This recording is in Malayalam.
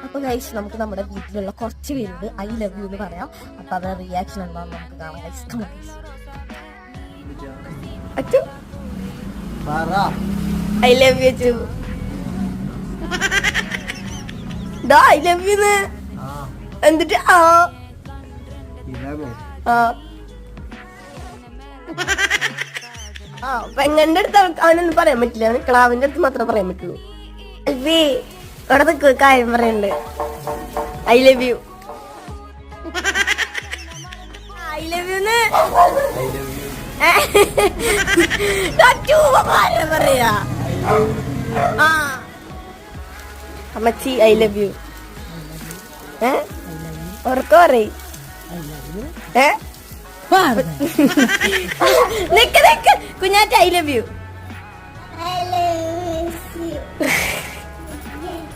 അപ്പൊ ഗൈസ് നമുക്ക് നമ്മുടെ വീട്ടിലുള്ള കുറച്ച് പേരുണ്ട് ഐ ലവ് യു എന്ന് പറയാം. അപ്പൊ അവരുടെ റിയാക്ഷൻ എന്താണെന്ന് നമുക്ക് കാണാം guys. Achu I love U Achu. I love U എന്നിട്ട് പെങ്ങന്റെ അടുത്ത് അവനൊന്നും പറയാൻ പറ്റില്ല. അവന് ക്ലാവിന്റെ അടുത്ത് മാത്രമേ പറയാൻ പറ്റുള്ളൂ. അൽവി ഇവിടെ നിൽക്കുക, കാര്യം പറയണ്ട്. I love you. I love യുന്ന് പറയാ. അമ്മച്ചി ഐ ലവ് യു. ഉറക്കം പറയും. നിക്ക് കുഞ്ഞാറ്റ ഐ ലവ് യു.